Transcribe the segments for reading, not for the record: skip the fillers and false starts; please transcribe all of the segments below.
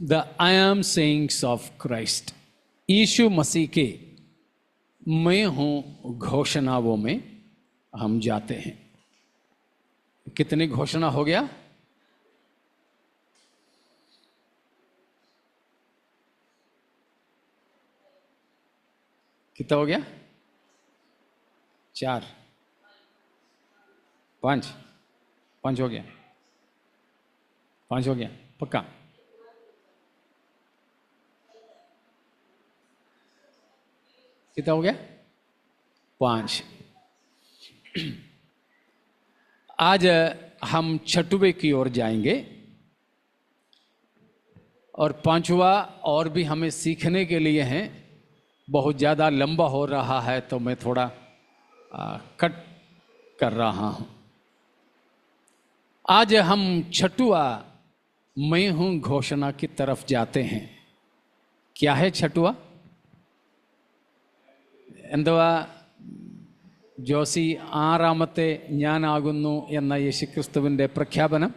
The I am sayings of Christ, Yeshu Masih के मैं हूं घोषणाओं में हम जाते हैं। कितनी घोषणा हो गया? कितना हो गया? 4 5 हो गया, 5 हो गया पक्का। कितना हो गया? 5। आज हम छठवें की ओर जाएंगे और 5वां और भी हमें सीखने के लिए है। बहुत ज़्यादा लंबा हो रहा है तो मैं थोड़ा कट कर रहा हूं। आज हम छठवां मैं हूं घोषणा की तरफ जाते हैं। क्या है छठवां? എന്തുവാ ജോസി? 6ാമത്തെ ഞാനാകുന്നു എന്ന യേശുക്രിസ്തുവിൻ്റെ പ്രഖ്യാപനം.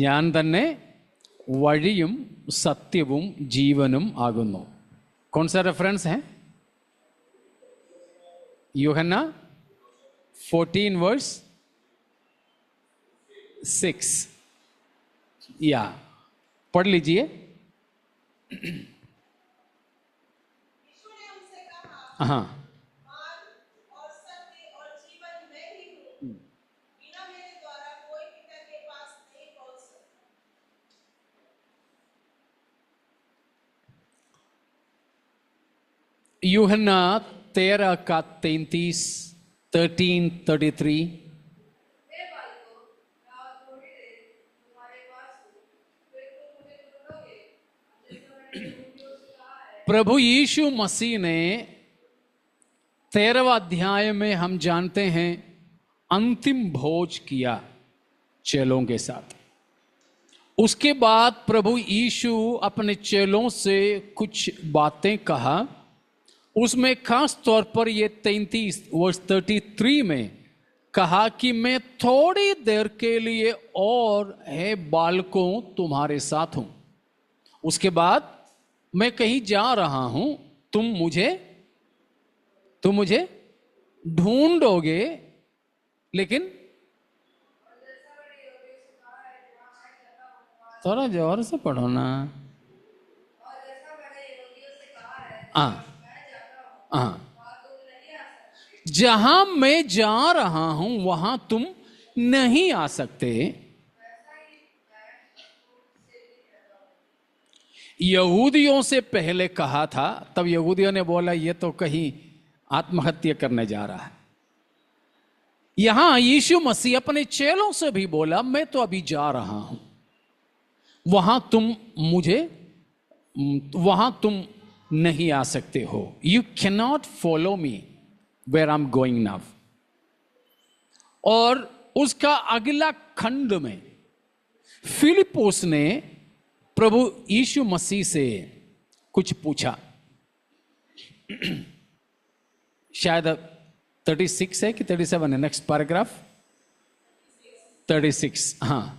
ഞാൻ തന്നെ വഴിയും സത്യവും ജീവനും ആകുന്നു. कौन सा रेफरेंस है? यूहन्ना 14:6 या पढ़ लीजिए. हाँ, और सत्य और जीवन मैं ही हूँ, बिना मेरे द्वारा कोई पिता के पास नहीं पहुंच सकता. यूहन्ना 13:33 13:33. प्रभु यीशु मसीह ने 13वां अध्याय में हम जानते हैं अंतिम भोज किया चेलों के साथ. उसके बाद प्रभु यीशु अपने चेलों से कुछ बातें कहा. उसमें खास तौर पर ये 33 में कहा कि मैं थोड़ी देर के लिए और है बालकों तुम्हारे साथ हूं. उसके बाद मैं कहीं जा रहा हूं, तुम मुझे ढूंढोगे, लेकिन थोड़ा जोर से पढ़ो ना. जहां मैं जा रहा हूं वहां तुम नहीं आ सकते. यहूदियों से पहले कहा था, तब यहूदियों ने बोला ये तो कहीं आत्महत्या करने जा रहा है. यहां यीशु मसीह अपने चेलों से भी बोला मैं तो अभी जा रहा हूं, वहां तुम नहीं आ सकते हो. You can not follow me where I am going now. और उसका अगला खंड में फिलिपोस ने प्रभु यीशु मसीह से कुछ पूछा. शायद 36 है कि 37 है. Next paragraph 36. हाँ,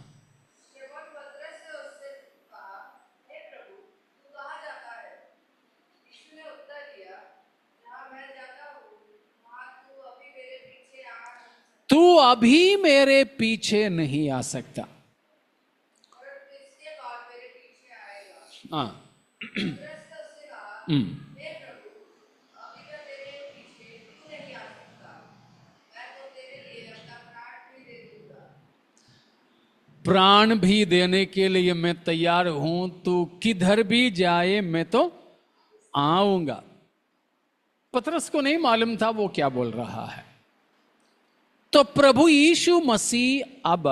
तू अभी मेरे पीछे नहीं आ सकता. हाँ. प्राण भी देने के लिए मैं तैयार हूं, तू किधर भी जाए मैं तो आऊंगा. पतरस को नहीं मालूम था वो क्या बोल रहा है. तो प्रभु यीशु मसीह अब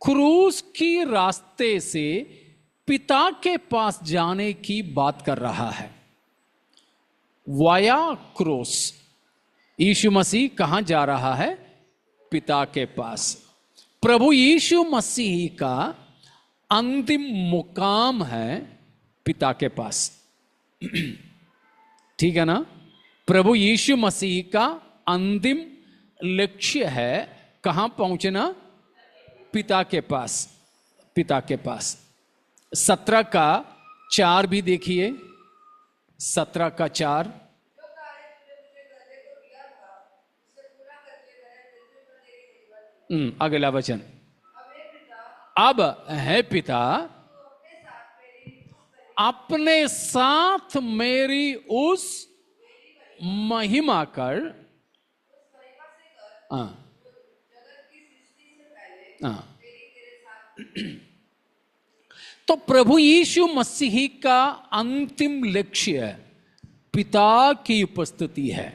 क्रूस की रास्ते से पिता के पास जाने की बात कर रहा है. वाया क्रूस यीशु मसीह कहां जा रहा है? पिता के पास. प्रभु यीशु मसीह का अंतिम मुकाम है पिता के पास. ठीक है ना? प्रभु यीशु मसीह का अंतिम लक्ष्य है कहां पहुंचना? पिता के पास, पिता के पास। 17 का 4 भी देखिए, 17 का 4। जो कार्य तूने मुझे करने को दिया था उसे पूरा करके मैंने पृथ्वी पर तेरी सेवा की। अगला वचन। अब हे पिता अब है पिता, तू अपने साथ मेरी उस महिमा कर, महिमा से कर हाँ जगत की सृष्टि से पहले हाँ। तेरे साथ तो प्रभु यीशु मसीह का अंतिम लक्ष्य पिता की उपस्थिति है,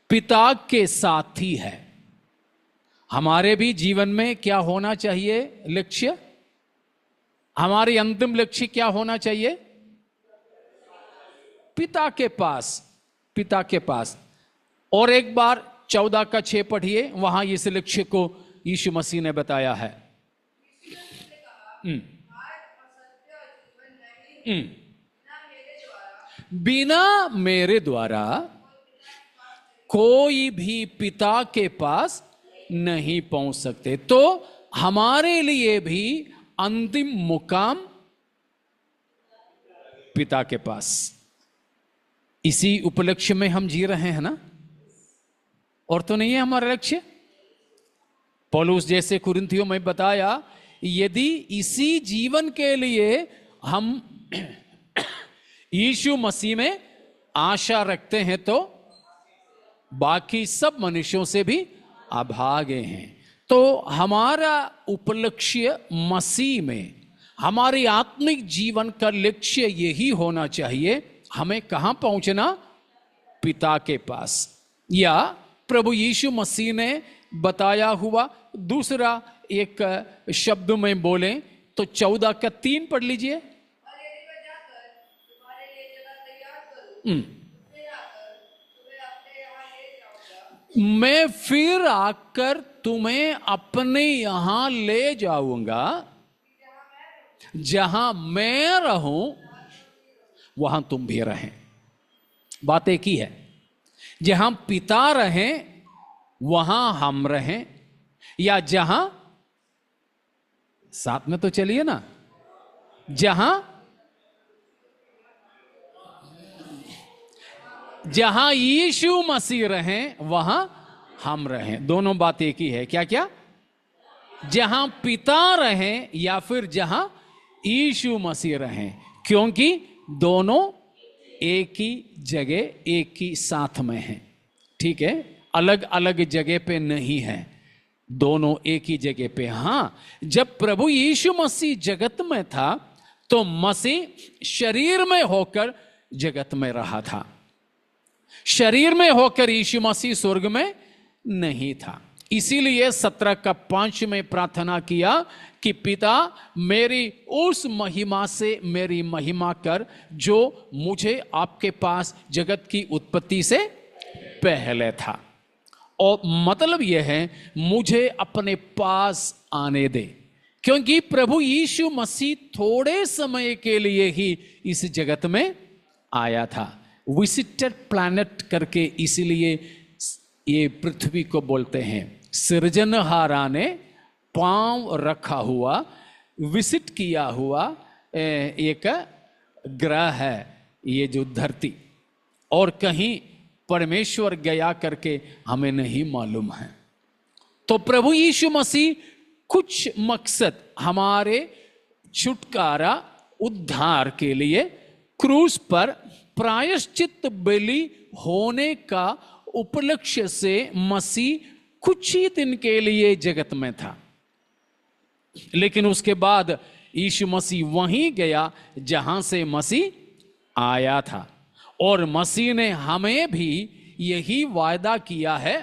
पिता के साथ ही है। हमारे भी जीवन में क्या होना चाहिए लक्ष्य? हमारी अंतिम लक्ष्य क्या होना चाहिए? पिता के पास, पिता के पास। और एक बार 14 का 6 पढ़िए, वहां इस लक्ष्य को यीशु मसीह ने बताया है। बिना मेरे द्वारा कोई भी पिता के पास नहीं पहुंच सकते। तो हमारे लिए भी अंतिम मुकाम पिता के पास। इसी उपलक्ष्य में हम जी रहे हैं ना, और तो नहीं है हमारा लक्ष्य। पौलुस जैसे कुरिन्थियों में बताया, यदि इसी जीवन के लिए हम यीशु मसीह में आशा रखते हैं तो बाकी सब मनुष्यों से भी अभागे हैं। तो हमारा उपलक्ष्य मसीह में, हमारी आत्मिक जीवन का लक्ष्य यही होना चाहिए। हमें कहां पहुंचना? पिता के पास। या प्रभु यीशु मसीह ने बताया हुआ दूसरा एक शब्द में बोले तो 14 का 3 पढ़ लीजिए। और यदि मैं जाकर तुम्हारे लिए जगह तैयार करूं, फिर आकर तुम्हें अपने यहाँ ले जाऊंगा। मैं फिर आकर तुम्हें अपने यहां ले जाऊंगा, जहां मैं रहूं वहां तुम भी रहें। बात एक ही है, जहां पिता रहें वहां हम रहें, या जहां, साथ में तो चलिए ना, जहां यीशु मसीह रहें वहां हम रहें। दोनों बात एक ही है। क्या क्या? जहां पिता रहें या फिर जहां यीशु मसीह रहें, क्योंकि दोनों एक ही जगह, एक ही साथ में हैं। ठीक है, अलग अलग जगह पे नहीं है, दोनों एक ही जगह पे। हां, जब प्रभु यीशु मसीह जगत में था तो मसीह शरीर में होकर जगत में रहा था। शरीर में होकर यीशु मसीह स्वर्ग में नहीं था। इसीलिए 17 का 5 में प्रार्थना किया कि पिता मेरी उस महिमा से मेरी महिमा कर जो मुझे आपके पास जगत की उत्पत्ति से पहले था। और मतलब यह है, मुझे अपने पास आने दे, क्योंकि प्रभु यीशु मसीह थोड़े समय के लिए ही इस जगत में आया था। विजिटेड प्लैनेट करके इसलिए ये पृथ्वी को बोलते हैं। सृजनहारा ने पांव रखा हुआ, विजिट किया हुआ एक ग्रह है ये जो धरती, और कहीं परमेश्वर गया करके हमें नहीं मालूम है। तो प्रभु यीशु मसीह कुछ मकसद हमारे छुटकारा उद्धार के लिए क्रूस पर प्रायश्चित बलि होने का उपलक्ष्य से मसीह कुछ ही दिन के लिए जगत में था। लेकिन उसके बाद यीशु मसीह वहीं गया जहां से मसीह आया था। और मसीह ने हमें भी यही वायदा किया है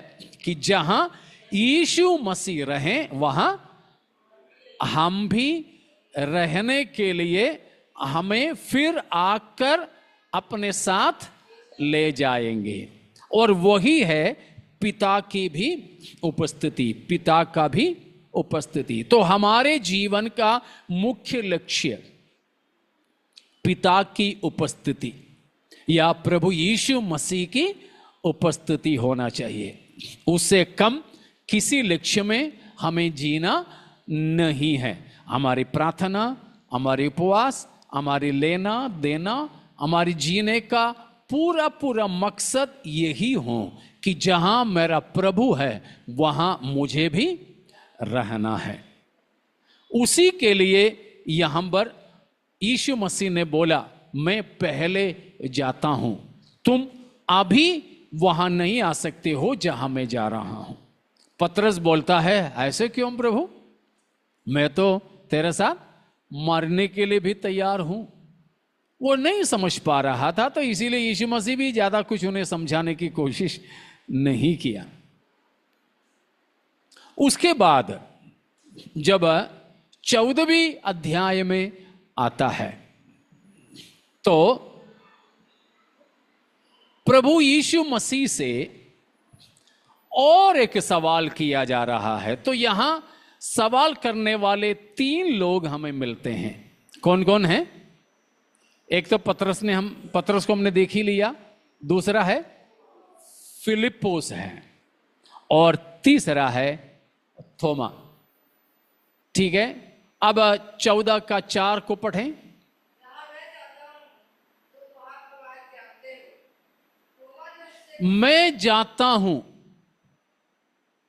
कि जहां यीशु मसीह रहें वहां हम भी रहने के लिए हमें फिर आकर अपने साथ ले जाएंगे। और वही है पिता की भी उपस्थिति, पिता का भी उपस्थिति। तो हमारे जीवन का मुख्य लक्ष्य पिता की उपस्थिति या प्रभु यीशु मसीह की उपस्थिति होना चाहिए। उससे कम किसी लक्ष्य में हमें जीना नहीं है। हमारी प्रार्थना, हमारी उपवास, हमारी लेना देना, हमारी जीने का पूरा पूरा मकसद यही हो कि जहां मेरा प्रभु है वहां मुझे भी रहना है। उसी के लिए यहां पर यीशु मसीह ने बोला, मैं पहले जाता हूं, तुम अभी वहां नहीं आ सकते हो जहां मैं जा रहा हूं। पतरस बोलता है, ऐसे क्यों प्रभु, मैं तो तेरे साथ मरने के लिए भी तैयार हूं। वो नहीं समझ पा रहा था, तो इसीलिए यीशु मसीह भी ज्यादा कुछ उन्हें समझाने की कोशिश नहीं किया। उसके बाद जब 14वीं अध्याय में आता है तो प्रभु यीशु मसीह से और एक सवाल किया जा रहा है। तो यहां सवाल करने वाले 3 लोग हमें मिलते हैं। कौन कौन है? एक तो पतरस को हमने देख ही लिया, दूसरा है फिलिप्पुस है, और तीसरा है थोमा। ठीक है, अब 14 का 4 को पढ़ें। मैं जाता हूं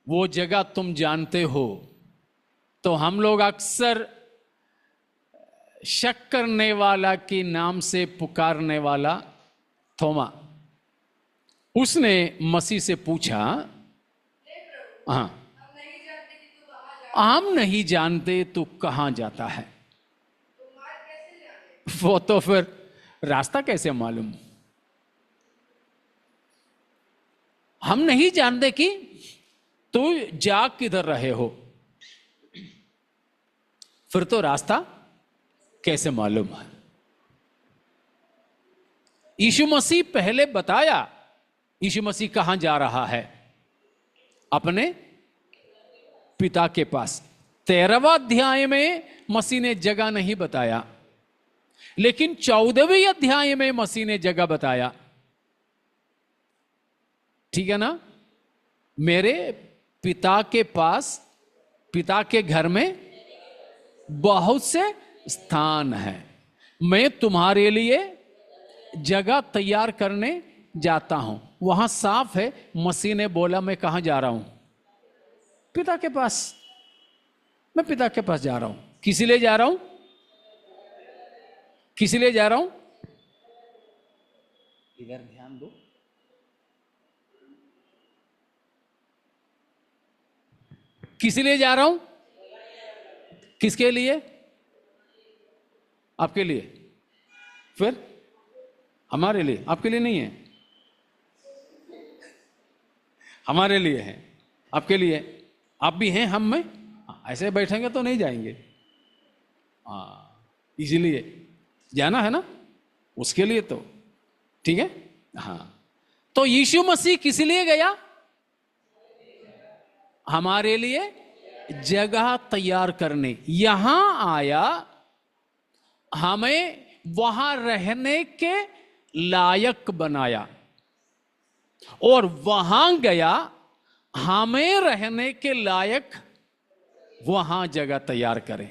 वो जगह तुम जानते हो। तो हम लोग अक्सर शक करने वाला के नाम से पुकारने वाला थोमा, उसने मसीह से पूछा, हाँ, हम नहीं जानते तू कहां जाता है। वो तो फिर रास्ता कैसे मालूम? हम नहीं जानते कि तू जा किधर रहे हो, फिर तो रास्ता कैसे मालूम है? यीशु मसीह पहले बताया यीशु मसीह कहां जा रहा है, अपने पिता के पास। 13वां अध्याय में मसीह ने जगह नहीं बताया, लेकिन 14वें अध्याय में मसीह ने जगह बताया। ठीक है ना? मेरे पिता के पास, पिता के घर में बहुत से स्थान है, मैं तुम्हारे लिए जगह तैयार करने जाता हूं। वहां साफ है, मसीह ने बोला मैं कहां जा रहा हूं? पिता के पास। मैं पिता के पास जा रहा हूं। किसी लिए जा रहा हूं? किसी लिए जा रहा हूं? इधर ध्यान दो। किस लिए जा रहा हूं? किसके लिए? आपके लिए। फिर हमारे लिए। आपके लिए नहीं है, हमारे लिए है। आपके लिए। आप भी हैं हम में। ऐसे बैठेंगे तो नहीं जाएंगे। इसीलिए जाना है ना, उसके लिए तो ठीक है। हाँ, तो यीशु मसीह किस लिए गया? हमारे लिए जगह तैयार करने यहां आया, हमें वहां रहने के लायक बनाया, और वहां गया हमें रहने के लायक वहां जगह तैयार करें।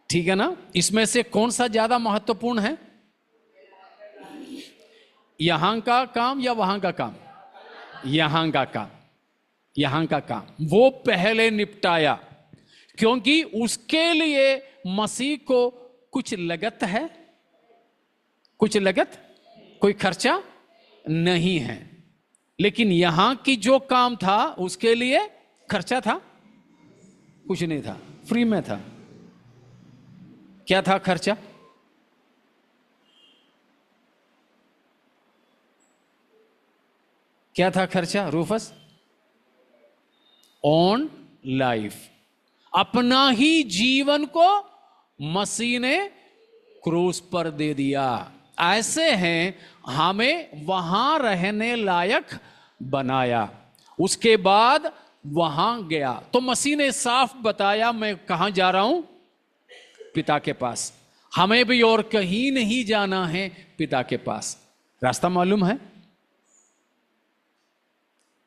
ठीक है ना? इसमें से कौन सा ज्यादा महत्वपूर्ण है? यहां का काम या वहां का काम? यहां का काम। यहां का काम वो पहले निपटाया, क्योंकि उसके लिए मसीह को कुछ लगत है? कुछ लगत, कोई खर्चा नहीं है। लेकिन यहां की जो काम था उसके लिए खर्चा था? कुछ नहीं था, फ्री में था। क्या था खर्चा? क्या था खर्चा रूफस? On life. अपना ही जीवन को मसीह ने क्रूस पर दे दिया। ऐसे हैं, हमें वहां रहने लायक बनाया, उसके बाद वहां गया। तो मसीह ने साफ बताया मैं कहां जा रहा हूं? पिता के पास। हमें भी और कहीं नहीं जाना है, पिता के पास। रास्ता मालूम है?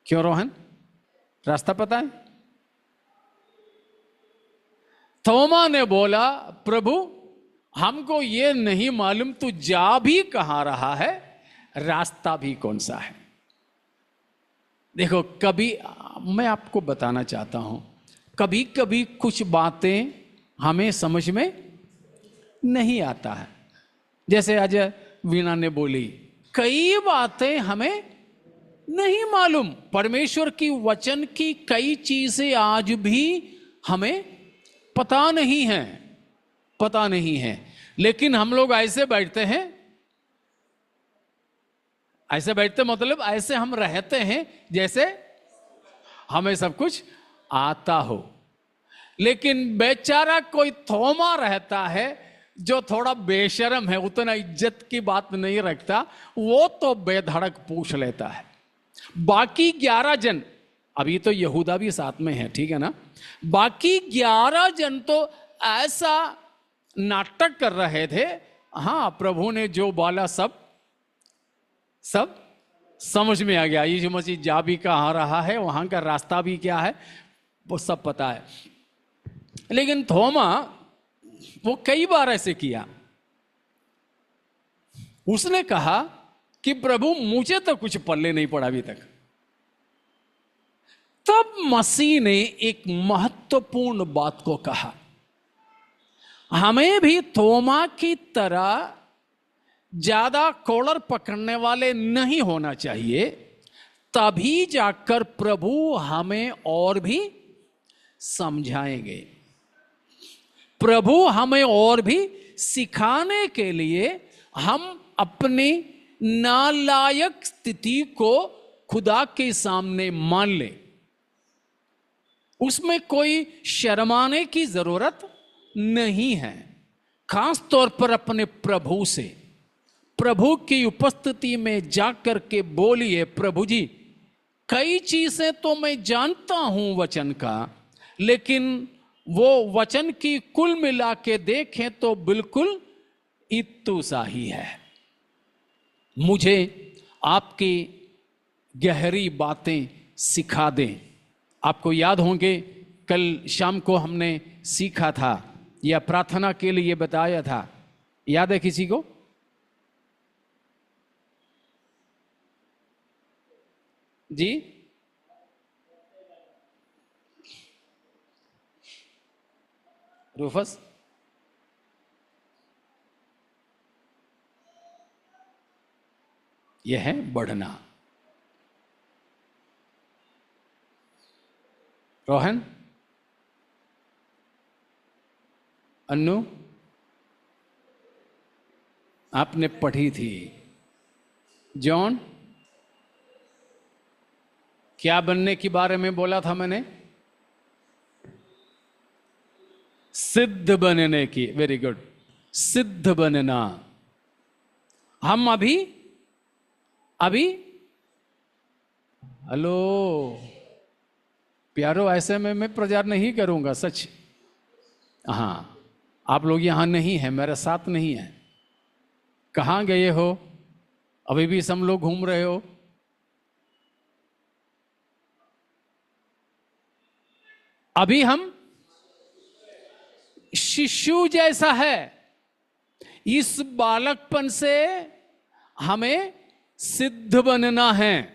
क्यों रोहन, रास्ता पता है? थोमा ने बोला, प्रभु हमको ये नहीं मालूम तू जा भी कहां रहा है, रास्ता भी कौन सा है। देखो, कभी मैं आपको बताना चाहता हूं, कभी कभी कुछ बातें हमें समझ में नहीं आता है। जैसे आज वीणा ने बोली, कई बातें हमें नहीं मालूम, परमेश्वर की वचन की कई चीजें आज भी हमें पता नहीं है, पता नहीं है। लेकिन हम लोग ऐसे बैठते हैं, ऐसे बैठते मतलब ऐसे हम रहते हैं जैसे हमें सब कुछ आता हो। लेकिन बेचारा कोई थोमा रहता है जो थोड़ा बेशर्म है, उतना इज्जत की बात नहीं रखता, वो तो बेधड़क पूछ लेता है। बाकी 11 जन, अभी तो यहूदा भी साथ में है, ठीक है ना, बाकी 11 जन तो ऐसा नाटक कर रहे थे, हाँ प्रभु ने जो बोला सब समझ में आ गया, यीशु मसीह जा भी कहाँ रहा है, वहां का रास्ता भी क्या है, वो सब पता है। लेकिन थोमा वो कई बार ऐसे किया, उसने कहा कि प्रभु मुझे तो कुछ पल्ले नहीं पड़ा अभी तक। तब मसीह ने एक महत्वपूर्ण बात को कहा, हमें भी थोमा की तरह ज्यादा कॉलर पकड़ने वाले नहीं होना चाहिए, तभी जाकर प्रभु हमें और भी समझाएंगे। प्रभु हमें और भी सिखाने के लिए हम अपनी नालायक स्थिति को खुदा के सामने मान ले, उसमें कोई शर्माने की जरूरत नहीं है। खास तौर पर अपने प्रभु से, प्रभु की उपस्थिति में जाकर के बोलिए, प्रभु जी कई चीजें तो मैं जानता हूं वचन का, लेकिन वो वचन की कुल मिला के देखें तो बिल्कुल इत्तू सा ही है। मुझे आपकी गहरी बातें सिखा दें। आपको याद होंगे कल शाम को हमने सीखा था या प्रार्थना के लिए बताया था, याद है किसी को? जी, रूफस, यह है बढ़ना। रोहन, अन्नू, आपने पढ़ी थी। जॉन, क्या बनने के बारे में बोला था मैंने? सिद्ध बनने की। वेरी गुड, सिद्ध बनना। हम अभी हेलो प्यारो, ऐसे में मैं प्रचार नहीं करूंगा, सच। हाँ, आप लोग यहां नहीं हैं, मेरे साथ नहीं है। कहां गए हो? अभी भी सब लोग घूम रहे हो? अभी हम शिशु जैसा है, इस बालकपन से हमें सिद्ध बनना है,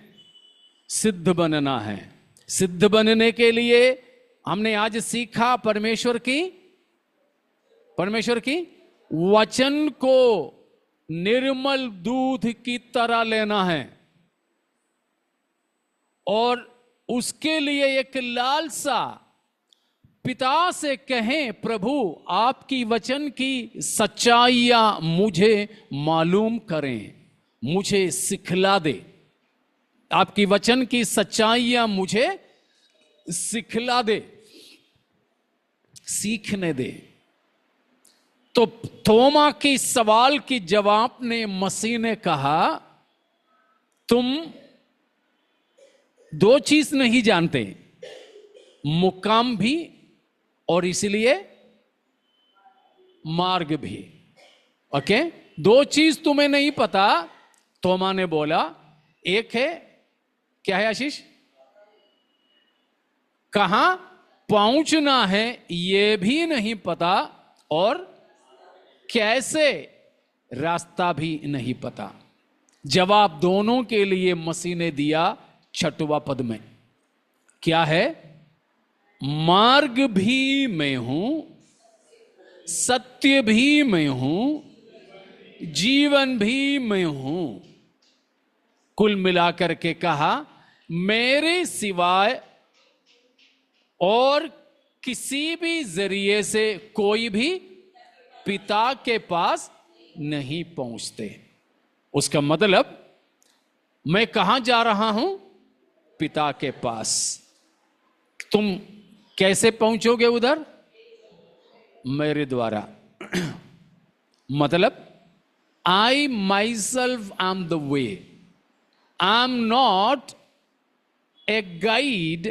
सिद्ध बनना है। सिद्ध बनने के लिए हमने आज सीखा परमेश्वर की वचन को निर्मल दूध की तरह लेना है, और उसके लिए एक लालसा, पिता से कहें, प्रभु आपकी वचन की सच्चाइयां मुझे मालूम करें, मुझे सिखला दे, आपकी वचन की सच्चाइयां मुझे सिखला दे, सीखने दे। तो थोमा के सवाल की जवाब ने मसीह ने कहा, तुम दो चीज नहीं जानते, मुकाम भी और इसलिए मार्ग भी। ओके, दो चीज तुम्हें नहीं पता। थोमा ने बोला, एक है, क्या है आशीष? कहां पहुंचना है ये भी नहीं पता, और कैसे रास्ता भी नहीं पता। जवाब दोनों के लिए मसीह ने दिया 6वां पद में। क्या है? मार्ग भी मैं हूं, सत्य भी मैं हूं, जीवन भी मैं हूं। कुल मिलाकर के कहा, मेरे सिवाय और किसी भी जरिए से कोई भी पिता के पास नहीं पहुंचते। उसका मतलब मैं कहां जा रहा हूं? पिता के पास। तुम कैसे पहुंचोगे उधर? मेरे द्वारा। मतलब I myself am the way. I'm not a guide.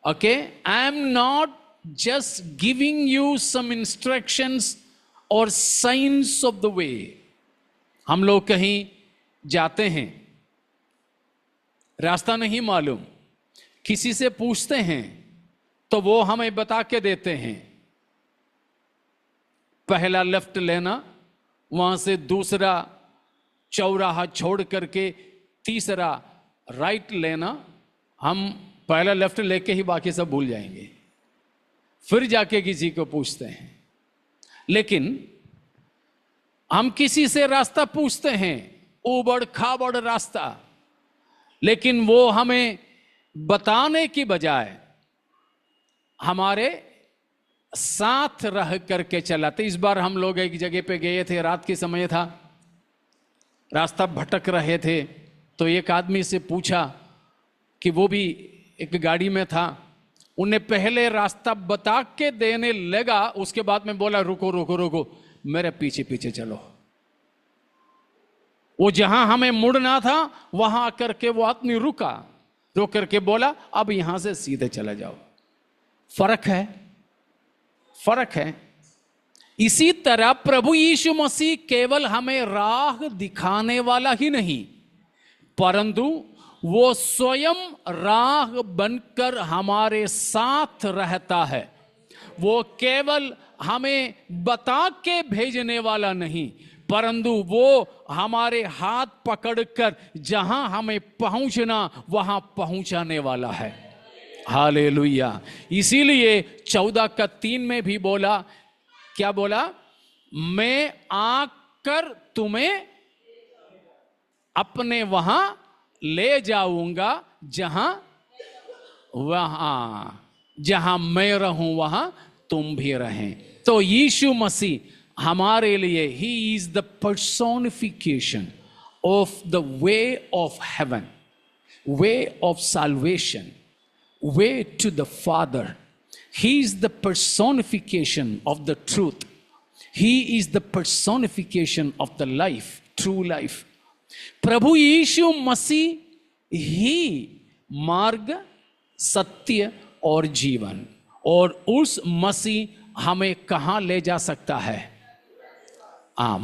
Okay? I'm not just giving you some instructions or signs of the way. हम लोग कहीं जाते हैं, रास्ता नहीं मालूम, किसी से पूछते हैं तो वो हमें बता के देते हैं, पहला लेफ्ट लेना, वहां से दूसरा चौराहा छोड़ करके तीसरा राइट लेना। हम पहला लेफ्ट लेके ही बाकी सब भूल जाएंगे, फिर जाके किसी को पूछते हैं। लेकिन हम किसी से रास्ता पूछते हैं, ऊबड़ खाबड़ रास्ता, लेकिन वो हमें बताने की बजाय हमारे साथ रह करके चलाते। इस बार हम लोग एक जगह पे गए थे, रात के समय था, रास्ता भटक रहे थे, तो एक आदमी से पूछा कि वो भी एक गाड़ी में था, उन्हें पहले रास्ता बता के देने लगा, उसके बाद में बोला रुको रुको रुको, मेरे पीछे पीछे चलो। वो जहां हमें मुड़ना था वहां आकर के वो आदमी रुका, रुक करके बोला अब यहां से सीधे चला जाओ। फर्क है, फर्क है। इसी तरह प्रभु यीशु मसीह केवल हमें राह दिखाने वाला ही नहीं, परंतु वो स्वयं राह बनकर हमारे साथ रहता है। वो केवल हमें बता के भेजने वाला नहीं, परंतु वो हमारे हाथ पकड़कर जहां हमें पहुंचना वहां पहुंचाने वाला है। हालेलुया। इसीलिए 14:3 में भी बोला, क्या बोला? मैं आकर तुम्हें अपने वहां ले जाऊंगा जहां मैं रहूं वहां तुम भी रहें। तो यीशु मसीह हमारे लिए, he is the personification of the way of haven, way of solvation, way to the Father. He is the personification of the truth. He is the personification of the life, true life. प्रभु यीशु मसीह ही मार्ग, सत्य और जीवन, और उस मसीह हमें कहां ले जा सकता है?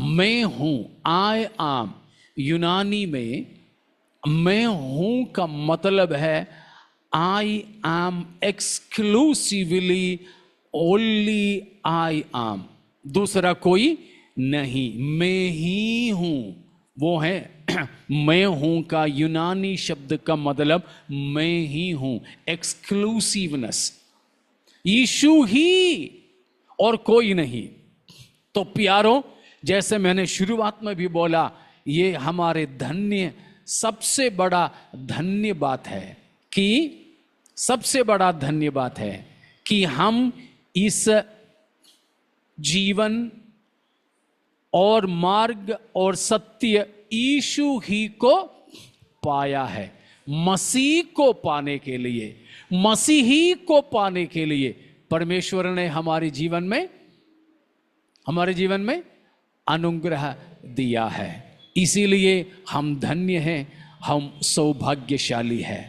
मैं हूं, आई एम। यूनानी में मैं हूं का मतलब है I am exclusively, only I am, दूसरा कोई नहीं, मैं ही हूं। वो है मैं हूं का यूनानी शब्द का मतलब मैं ही हूं, एक्सक्लूसिवनेस, यीशु ही और कोई नहीं। तो प्यारों, जैसे मैंने शुरुआत में भी बोला, ये हमारे धन्य, सबसे बड़ा धन्य बात है कि सबसे बड़ा धन्य बात है कि हम इस जीवन और मार्ग और सत्य यीशु ही को पाया है। मसीह को पाने के लिए, मसीही को पाने के लिए परमेश्वर ने हमारे जीवन में अनुग्रह दिया है। इसीलिए हम धन्य हैं, हम सौभाग्यशाली हैं।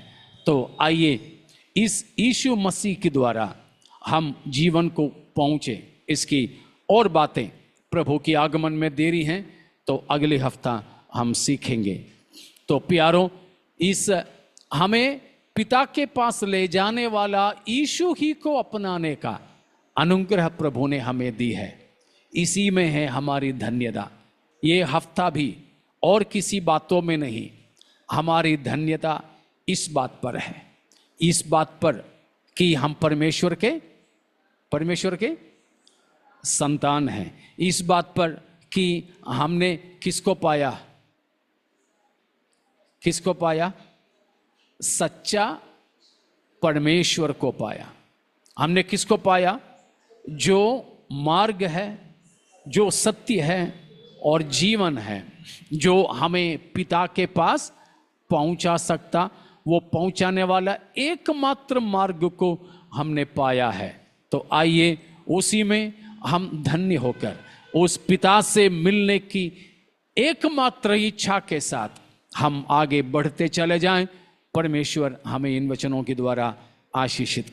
तो आइए इस यीशु मसीह के द्वारा हम जीवन को पहुंचे, इसकी और बातें प्रभु के आगमन में देरी हैं तो अगले हफ्ता हम सीखेंगे। तो प्यारों, इस हमें पिता के पास ले जाने वाला यीशु ही को अपनाने का अनुग्रह प्रभु ने हमें दी है। इसी में है हमारी धन्यता। ये हफ्ता भी और किसी बातों में नहीं, हमारी धन्यता इस बात पर है, इस बात पर कि हम परमेश्वर के संतान हैं, इस बात पर कि हमने किसको पाया, सच्चा परमेश्वर को पाया। हमने किसको पाया? जो मार्ग है, जो सत्य है और जीवन है, जो हमें पिता के पास पहुंचा सकता, वो पहुंचाने वाला एकमात्र मार्ग को हमने पाया है। तो आइए उसी में हम धन्य होकर उस पिता से मिलने की एकमात्र इच्छा के साथ हम आगे बढ़ते चले जाएं। परमेश्वर हमें इन वचनों के द्वारा आशीषित